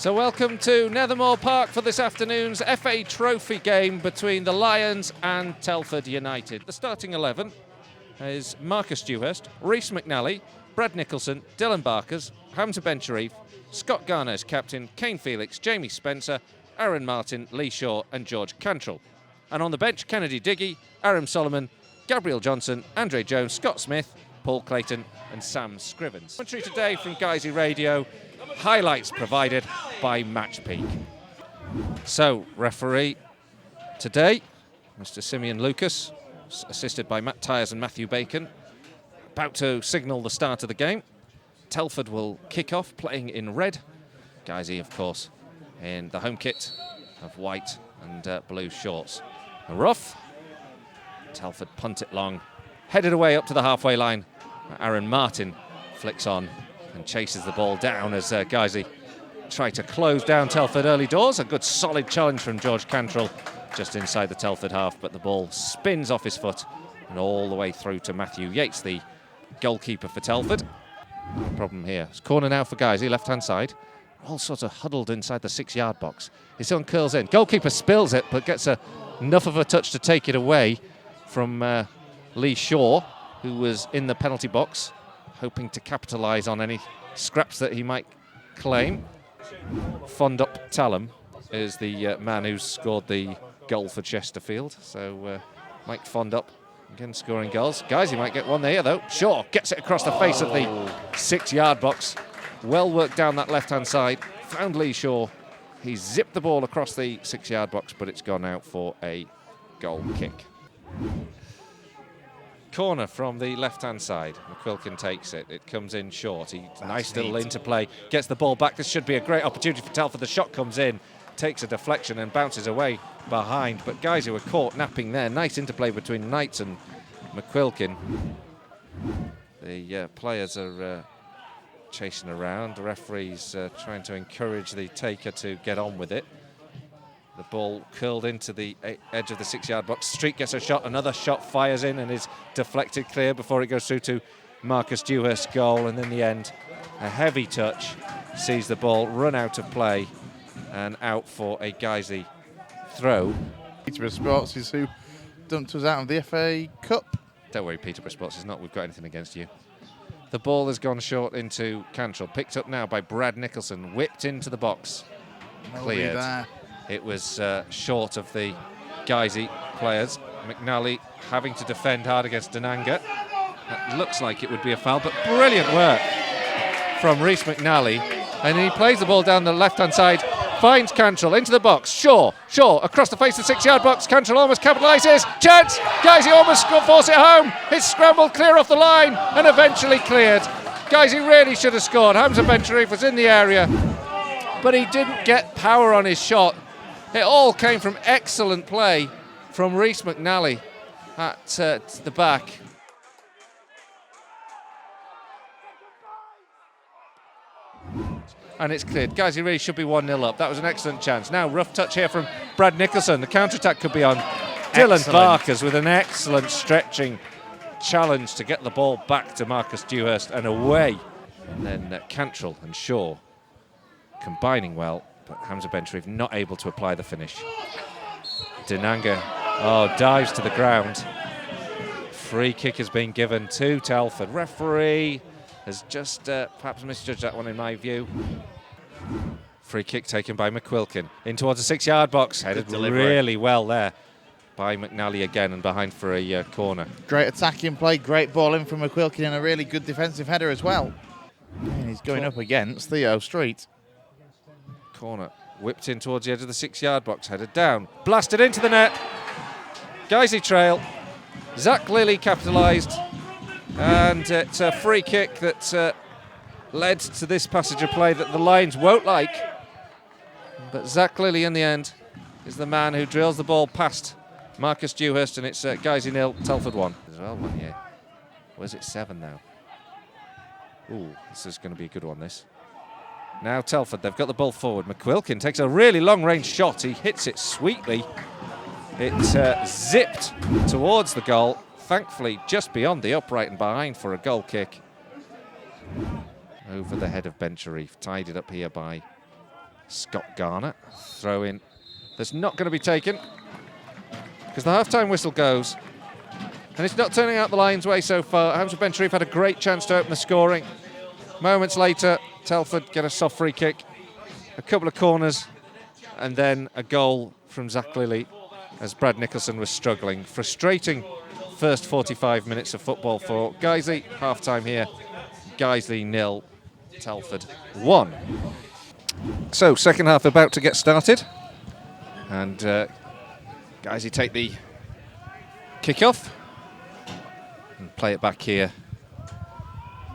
So welcome to Nethermore Park for this afternoon's FA Trophy game between the Lions and Telford United. The starting 11 is Marcus Dewhurst, Rhys McNally, Brad Nicholson, Dylan Barkers, Hamza Ben-Sharif, Scott Garner as captain, Kane Felix, Jamie Spencer, Aaron Martin, Lee Shaw and George Cantrell. And on the bench, Kennedy Diggy, Aram Solomon, Gabriel Johnson, Andre Jones, Scott Smith, Paul Clayton and Sam Scrivens. Commentary today from Guiseley Radio, highlights provided by Matchpeak. So, referee today, Mr. Simeon Lucas, assisted by Matt Tyers and Matthew Bacon, about to signal the start of the game. Telford will kick off playing in red. Guiseley, of course, in the home kit of white and blue shorts. A rough. Telford punt it long, headed away up to the halfway line. Aaron Martin flicks on and chases the ball down as Guiseley try to close down Telford early doors. A good solid challenge from George Cantrell just inside the Telford half, but the ball spins off his foot and all the way through to Matthew Yates, the goalkeeper for Telford. No problem here. It's corner now for Guiseley, left-hand side. All sort of huddled inside the 6-yard box. His son curls in. Goalkeeper spills it, but gets enough of a touch to take it away from Lee Shaw, who was in the penalty box, hoping to capitalise on any scraps that he might claim. Fondup Talham is the man who scored the goal for Chesterfield. So Mike Fondup again scoring goals. Guys, he might get one there though. Shaw gets it across the face of the 6-yard box. Well worked down that left-hand side. Found Lee Shaw. He zipped the ball across the 6-yard box, but it's gone out for a goal kick. Corner from the left-hand side. McQuilkin takes it. It comes in short. Nice little interplay. Gets the ball back. This should be a great opportunity for Telford. The shot comes in, takes a deflection and bounces away behind. But guys who were caught napping there. Nice interplay between Knights and McQuilkin. The players are chasing around. The referee's trying to encourage the taker to get on with it. The ball curled into the edge of the 6-yard box. Street gets a shot, another shot fires in and is deflected clear before it goes through to Marcus Dewhurst's goal. And in the end, a heavy touch sees the ball run out of play and out for a Guiseley throw. Peterborough Sports is who dumped us out of the FA Cup. Don't worry, Peterborough Sports is not. We've got anything against you. The ball has gone short into Cantrell. Picked up now by Brad Nicholson. Whipped into the box. Cleared. There. It was short of the Guiseley players. McNally having to defend hard against Denanga. That looks like it would be a foul, but brilliant work from Rhys McNally. And he plays the ball down the left-hand side, finds Cantrell into the box. Shaw across the face of the 6-yard box. Cantrell almost capitalises. Chance! Guiseley almost force it home. It's scrambled clear off the line and eventually cleared. Guiseley really should have scored. Hamza Ben-Sharif was in the area, but he didn't get power on his shot. It all came from excellent play from Rhys McNally at the back. And it's cleared. Guys, he really should be 1-0 up. That was an excellent chance. Now, rough touch here from Brad Nicholson. The counter-attack could be on. Dylan Barkers with an excellent stretching challenge to get the ball back to Marcus Dewhurst and away. And then Cantrell and Shaw combining well. But Hamza Ben-Sharif not able to apply the finish. Denanga, dives to the ground. Free kick has been given to Telford. Referee has just perhaps misjudged that one in my view. Free kick taken by McQuilkin. In towards the 6-yard box. Headed really well there by McNally again and behind for a corner. Great attacking play, great ball in from McQuilkin and a really good defensive header as well. And he's going up against Theo Street. Corner whipped in towards the edge of the 6-yard box, headed down, blasted into the net. Guiseley trail. Zach Lilly capitalised, and it's a free kick that led to this passage of play that the Lions won't like. But Zach Lilly in the end is the man who drills the ball past Marcus Dewhurst, and it's Guiseley 0, Telford 1. As well, one here. Where's it 7 now? Ooh, this is going to be a good one, this. Now Telford, they've got the ball forward. McQuilkin takes a really long-range shot. He hits it sweetly. It zipped towards the goal. Thankfully, just beyond the upright and behind for a goal kick. Over the head of Ben-Sharif. Tied it up here by Scott Garner, throw in. That's not going to be taken because the half-time whistle goes. And it's not turning out the Lions' way so far. Hamza Ben Sharif had a great chance to open the scoring. Moments later, Telford get a soft free kick, a couple of corners, and then a goal from Zach Lilly as Brad Nicholson was struggling. Frustrating first 45 minutes of football for Guiseley. Half-time here, Guiseley 0, Telford 1. So, second half about to get started. And Guiseley take the kick-off and play it back here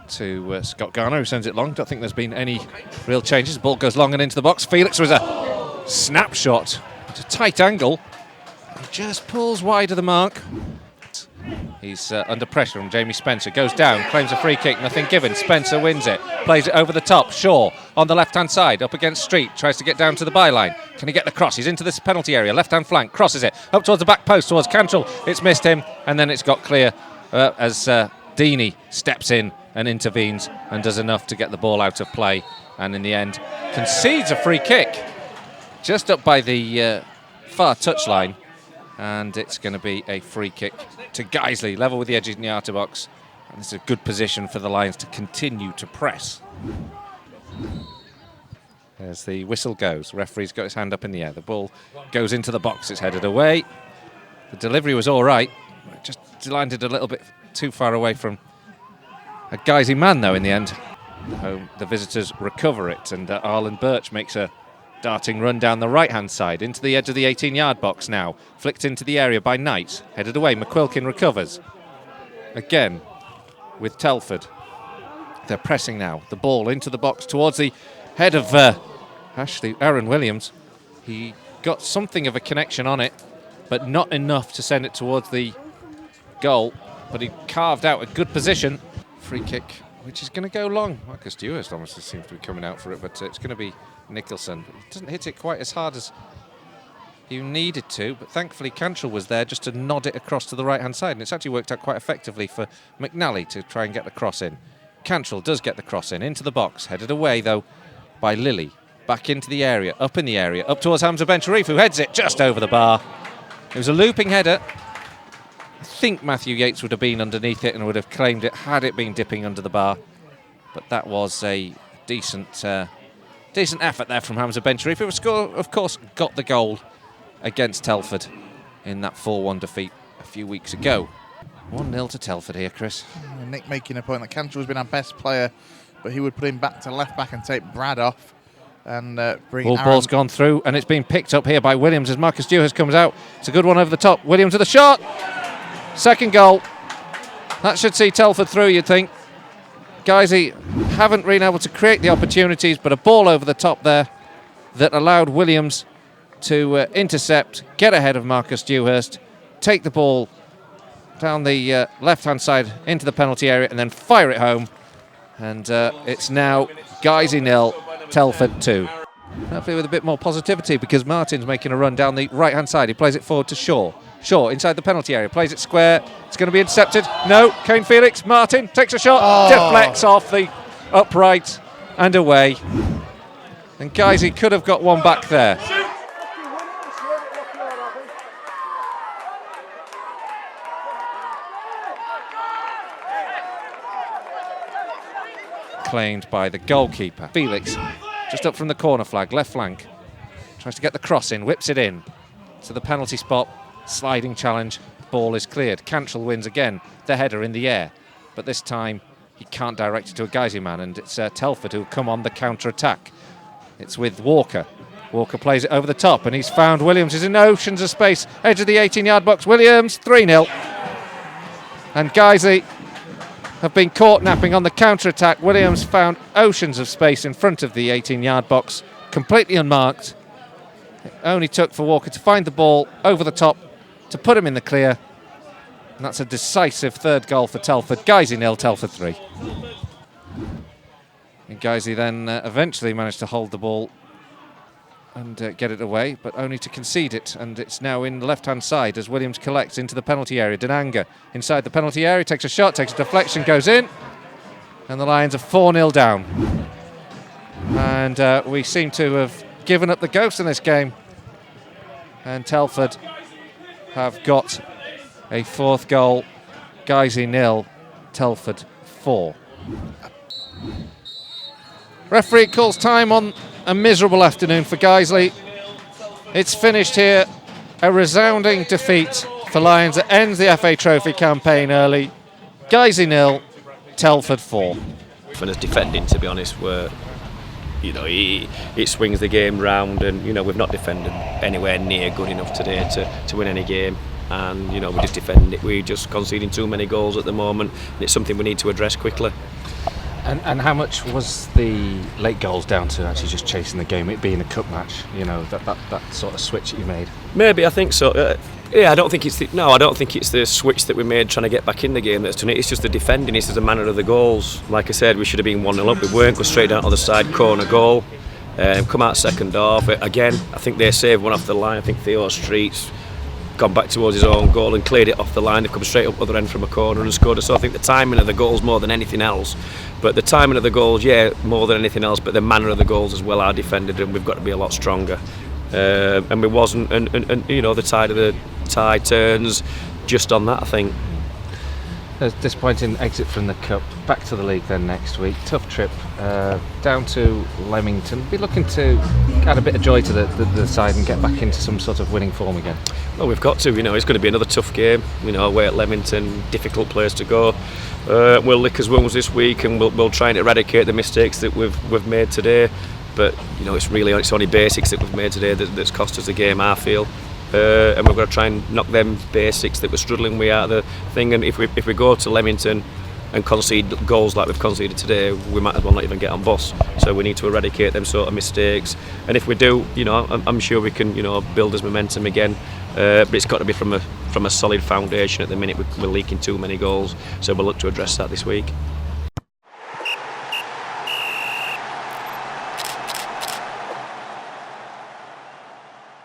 to Scott Garner, who sends it long. Don't think there's been any real changes. The ball goes long and into the box. Felix was a snapshot at a tight angle. He just pulls wide of the mark. He's under pressure from Jamie Spencer. Goes down, claims a free kick, nothing given. Spencer wins it, plays it over the top. Shaw on the left-hand side, up against Street, tries to get down to the byline. Can he get the cross? He's into this penalty area, left-hand flank, crosses it up towards the back post, towards Cantrell. It's missed him, and then it's got clear as Deeney steps in and intervenes and does enough to get the ball out of play, and in the end concedes a free kick just up by the far touchline. And it's going to be a free kick to Guiseley, level with the edge in the outer box. And this is a good position for the Lions to continue to press. As the whistle goes, referee's got his hand up in the air. The ball goes into the box, it's headed away. The delivery was all right, just landed a little bit too far away from a Guiseley man, though, in the end. The visitors recover it, and Arlen Birch makes a darting run down the right-hand side into the edge of the 18-yard box now. Flicked into the area by Knight. Headed away. McQuilkin recovers. Again with Telford. They're pressing now. The ball into the box towards the head of Aaron Williams. He got something of a connection on it, but not enough to send it towards the goal. But he carved out a good position. Free kick, which is going to go long. Marcus Dewhurst almost seems to be coming out for it, but it's going to be Nicholson. He doesn't hit it quite as hard as you needed to, but thankfully Cantrell was there just to nod it across to the right-hand side, and it's actually worked out quite effectively for McNally to try and get the cross in. Cantrell does get the cross in, into the box, headed away though by Lilly. Back into the area, up in the area, up towards Hamza Ben Sharif, who heads it just over the bar. It was a looping header. I think Matthew Yates would have been underneath it and would have claimed it had it been dipping under the bar, but that was a decent effort there from Hamza Ben Sharif, who of course got the goal against Telford in that 4-1 defeat a few weeks ago. 1-0 to Telford here, Chris. Nick making a point that Cantrell has been our best player, but he would put him back to left back and take Brad off and bring Aaron. Ball's gone through, and it's been picked up here by Williams as Marcus Dewhurst comes out. It's a good one over the top. Williams with a shot. Second goal. That should see Telford through, you'd think. Guiseley haven't been able to create the opportunities, but a ball over the top there that allowed Williams to intercept, get ahead of Marcus Dewhurst, take the ball down the left-hand side into the penalty area and then fire it home. And it's now Guiseley 0, Telford 2. Hopefully with a bit more positivity, because Martin's making a run down the right-hand side. He plays it forward to Shaw. Shaw inside the penalty area, plays it square. It's going to be intercepted. No, Kane Felix. Martin takes a shot, deflects off the upright and away. And Guiseley could have got one back there. Claimed by the goalkeeper. Felix just up from the corner flag, left flank. Tries to get the cross in, whips it in to the penalty spot. Sliding challenge, ball is cleared. Cantrell wins again, the header in the air. But this time he can't direct it to a Guiseley man, and it's Telford who come on the counter-attack. It's with Walker. Walker plays it over the top, and he's found Williams. He's in oceans of space, edge of the 18-yard box. Williams, 3-0. And Guiseley have been caught napping on the counter-attack. Williams found oceans of space in front of the 18-yard box, completely unmarked. It only took for Walker to find the ball over the top to put him in the clear. And that's a decisive third goal for Telford. Guiseley 0, Telford 3. And Guiseley then eventually managed to hold the ball and get it away, but only to concede it. And it's now in the left-hand side as Williams collects into the penalty area. Denanga inside the penalty area, takes a shot, takes a deflection, goes in. And the Lions are 4-0 down. And we seem to have given up the ghost in this game. And Telford have got a 4th goal. Guiseley 0, Telford 4. Referee calls time on a miserable afternoon for Guiseley. It's finished here. A resounding defeat for Lions that ends the FA Trophy campaign early. Guiseley 0, Telford 4. For us defending, to be honest, were, it swings the game round, and we've not defended anywhere near good enough today to win any game. And we just defend it. We're just conceding too many goals at the moment, and it's something we need to address quickly. And how much was the late goals down to actually just chasing the game, it being a cup match? That sort of switch that you made. Maybe, I think so. I don't think it's the switch that we made trying to get back in the game that's done it. It's just the defending. It's the manner of the goals. Like I said, we should have been 1-0 up. We weren't. Go straight down to the side, corner goal. Come out second half. Again, I think they saved one off the line. I think Theo Street's gone back towards his own goal and cleared it off the line. They've come straight up other end from a corner and scored. So I think the timing of the goals more than anything else. But the timing of the goals, more than anything else. But the manner of the goals as well are defended, and we've got to be a lot stronger. And we wasn't, and the tide turns just on that, I think. A disappointing exit from the Cup. Back to the league then next week. Tough trip down to Leamington. Be looking to add a bit of joy to the side and get back into some sort of winning form again. Well, we've got to. It's going to be another tough game. Away at Leamington, difficult place to go. We'll lick as wounds this week, and we'll try and eradicate the mistakes that we've made today. But it's only basics that we've made today that's cost us the game, I feel. And we've got to try and knock them basics that we're struggling with out of the thing. And if we go to Leamington and concede goals like we've conceded today, we might as well not even get on bus. So we need to eradicate them sort of mistakes. And if we do, I'm sure we can, build this momentum again. But it's got to be from a solid foundation. At the minute, we're leaking too many goals. So we'll look to address that this week.